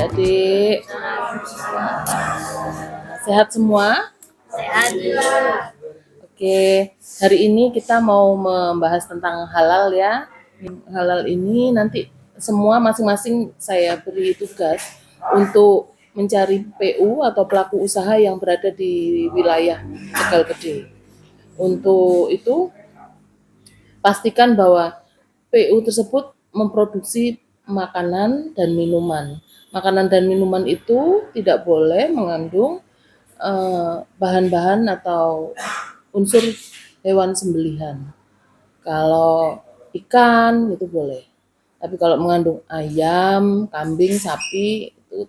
adik-adik. Sehat semua? Sehat. Oke, hari ini kita mau membahas tentang halal ya. Halal ini nanti semua masing-masing saya beri tugas untuk mencari PU atau pelaku usaha yang berada di wilayah Tegal Gede. Untuk itu pastikan bahwa PU tersebut memproduksi makanan dan minuman. Makanan dan minuman itu tidak boleh mengandung bahan-bahan atau unsur hewan sembelihan. Kalau ikan itu boleh. Tapi kalau mengandung ayam, kambing, sapi itu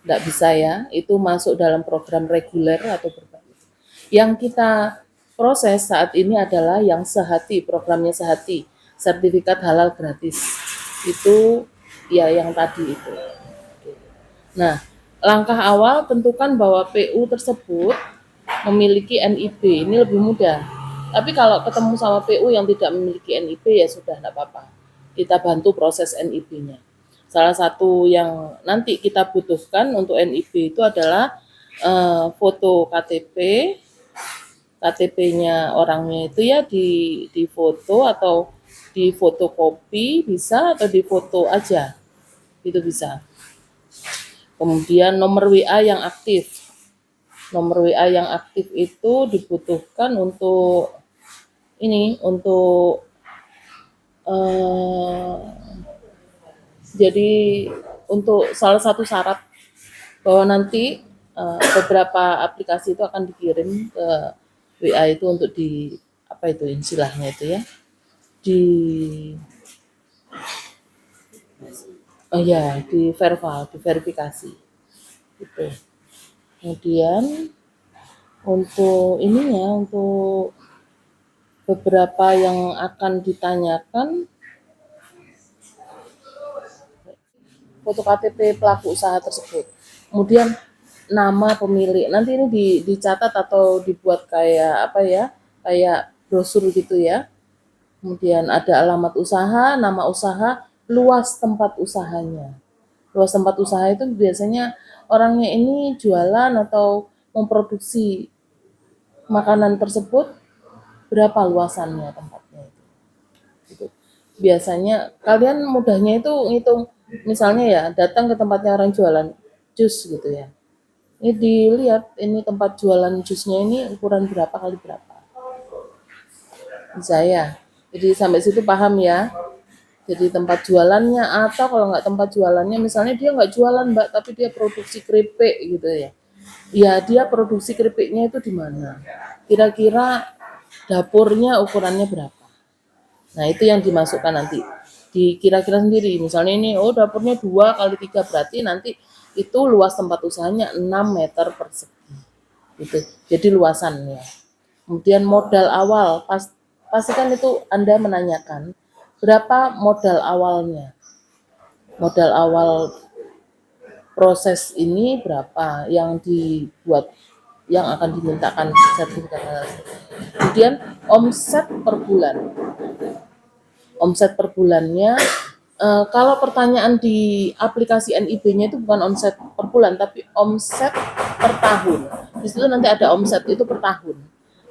tidak bisa ya. Itu masuk dalam program reguler atau berbayar. Yang kita proses saat ini adalah yang sehati, programnya sehati, sertifikat halal gratis. Itu ya yang tadi itu. Nah, langkah awal tentukan bahwa PU tersebut memiliki NIB, ini lebih mudah. Tapi kalau ketemu sama PU yang tidak memiliki NIB ya sudah tidak apa-apa. Kita bantu proses NIB-nya. Salah satu yang nanti kita butuhkan untuk NIB itu adalah foto KTP, KTP-nya orangnya itu ya di foto atau di fotokopi bisa atau di foto aja. Itu bisa. Kemudian nomor WA yang aktif. Nomor WA yang aktif itu dibutuhkan untuk ini, untuk jadi untuk salah satu syarat bahwa nanti beberapa aplikasi itu akan dikirim ke WA itu untuk di apa itu istilahnya itu ya, di diverifikasi gitu. Kemudian untuk ininya, untuk beberapa yang akan ditanyakan foto KTP pelaku usaha tersebut. Kemudian nama pemilik. Nanti ini dicatat atau dibuat kayak apa ya? Kayak brosur gitu ya. Kemudian ada alamat usaha, nama usaha, luas tempat usahanya. Luas tempat usaha itu biasanya orangnya ini jualan atau memproduksi makanan tersebut, berapa luasannya tempatnya itu. Gitu. Biasanya kalian mudahnya itu ngitung, misalnya ya datang ke tempatnya orang jualan jus gitu ya. Ini dilihat ini tempat jualan jusnya ini ukuran berapa kali berapa. Bisa ya. Jadi sampai situ paham ya. Jadi tempat jualannya, atau kalau nggak tempat jualannya, misalnya dia nggak jualan mbak, tapi dia produksi keripik gitu ya. Ya dia produksi keripiknya itu di mana? Kira-kira dapurnya ukurannya berapa? Nah itu yang dimasukkan nanti. Dikira-kira sendiri. Misalnya ini, oh dapurnya 2 kali 3 berarti nanti itu luas tempat usahanya 6 meter persegi. Gitu. Jadi luasannya. Kemudian modal awal, pastikan itu Anda menanyakan berapa modal awalnya. Modal awal proses ini berapa yang dibuat, yang akan dimintakan sertifikat. Kemudian omset per bulan. Omset per bulannya, kalau pertanyaan di aplikasi NIB-nya itu bukan omset per bulan, tapi omset per tahun. Di situ nanti ada omset itu per tahun.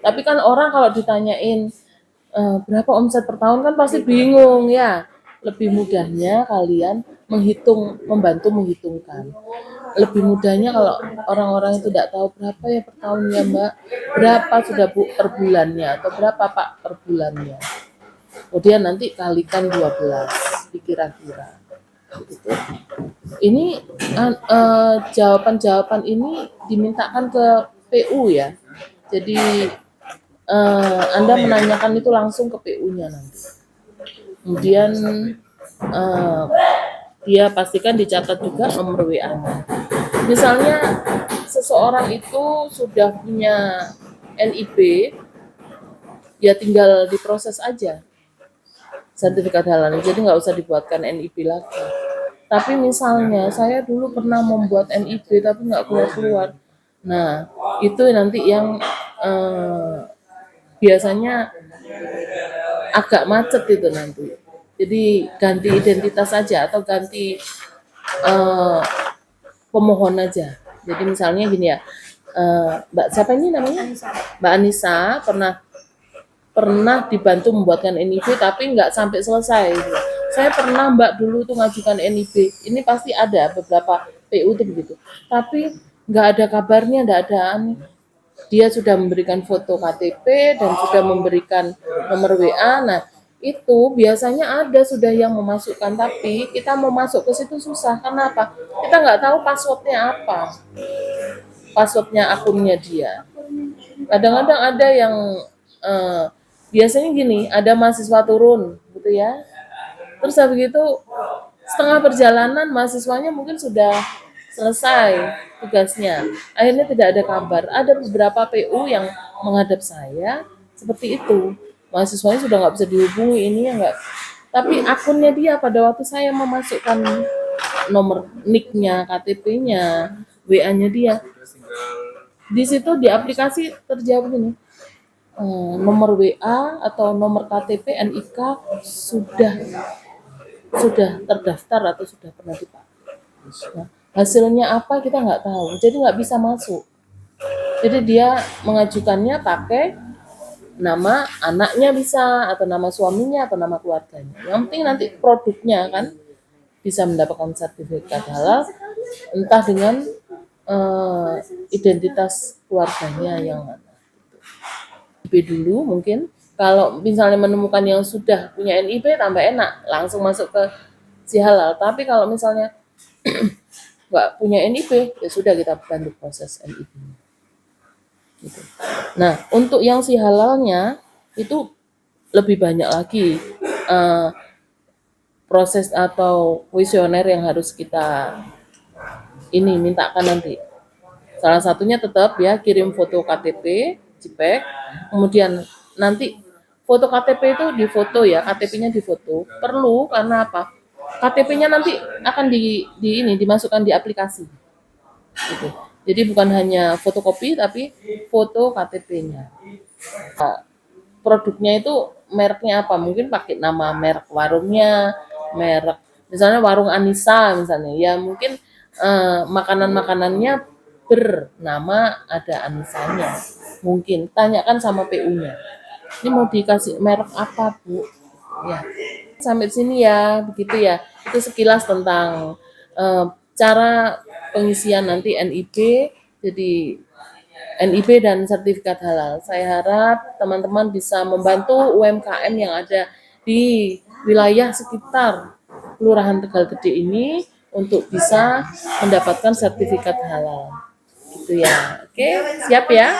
Tapi kan orang kalau ditanyain berapa omset per tahun kan pasti bingung ya. Lebih mudahnya kalian membantu menghitungkan. Lebih mudahnya kalau orang-orang itu tidak tahu berapa ya per tahun ya mbak, berapa sudah bu per bulannya, atau berapa pak per bulannya. Kemudian nanti kalikan 12 dikira-kira. Gitu. Ini jawaban-jawaban ini dimintakan ke PU ya. Jadi Anda menanyakan itu langsung ke PU-nya nanti. Kemudian dia pastikan dicatat juga nomor WA-nya. Misalnya seseorang itu sudah punya NIB, ya tinggal diproses aja sertifikat halal, jadi nggak usah dibuatkan NIB lagi. Tapi misalnya saya dulu pernah membuat NIB tapi nggak keluar-keluar, nah itu nanti yang biasanya agak macet itu nanti. Jadi ganti identitas saja atau ganti eh, pemohon aja. Jadi misalnya gini ya, Mbak siapa ini namanya? Mbak Anissa pernah dibantu membuatkan NIB tapi nggak sampai selesai. Saya pernah Mbak dulu tuh ngajukan NIB, ini pasti ada beberapa PU tuh begitu. Tapi nggak ada kabarnya, nggak ada dia sudah memberikan foto KTP dan sudah memberikan nomor WA. Nah, itu biasanya ada sudah yang memasukkan, tapi kita mau masuk ke situ susah. Kenapa? Kita nggak tahu passwordnya apa, passwordnya akunnya dia. Kadang-kadang ada yang eh, biasanya gini, ada mahasiswa turun, gitu ya. Terus habis itu setengah perjalanan mahasiswanya mungkin sudah selesai tugasnya. Akhirnya tidak ada kabar. Ada beberapa PU yang menghadap saya seperti itu. Mahasiswanya sudah nggak bisa dihubungi, ini ya nggak. Tapi akunnya dia pada waktu saya memasukkan nomor NIK-nya, KTP-nya, WA-nya dia, di situ di aplikasi terjawab ini, nomor WA atau nomor KTP NIK sudah terdaftar atau sudah pernah dipakai. Nah, hasilnya apa kita nggak tahu, jadi nggak bisa masuk. Jadi dia mengajukannya pakai nama anaknya bisa, atau nama suaminya, atau nama keluarganya. Yang penting nanti produknya kan bisa mendapatkan sertifikat halal, entah dengan identitas keluarganya yang mana. NIB dulu mungkin, kalau misalnya menemukan yang sudah punya NIB tambah enak, langsung masuk ke si halal. Tapi kalau misalnya nggak punya NIB, ya sudah kita bantu proses NIB. Gitu. Nah, untuk yang si halalnya itu lebih banyak lagi proses atau kuesioner yang harus kita ini mintakan nanti. Salah satunya tetap ya kirim foto KTP, JPEG, kemudian nanti foto KTP itu difoto ya, KTP-nya difoto. Perlu karena apa? KTP-nya nanti akan ini dimasukkan di aplikasi. Gitu. Jadi bukan hanya fotokopi tapi foto KTP-nya. Nah, produknya itu mereknya apa? Mungkin pakai nama merek warungnya, merek misalnya warung Anissa misalnya. Ya mungkin makanan-makanannya bernama ada Anissanya. Mungkin tanyakan sama PU-nya. Ini mau dikasih merek apa, Bu? Ya. Sampai sini ya, begitu ya. Itu sekilas tentang cara pengisian nanti NIB. Jadi NIB dan sertifikat halal. Saya harap teman-teman bisa membantu UMKM yang ada di wilayah sekitar Kelurahan Tegal Gede ini untuk bisa mendapatkan sertifikat halal. Gitu ya. Oke, siap ya?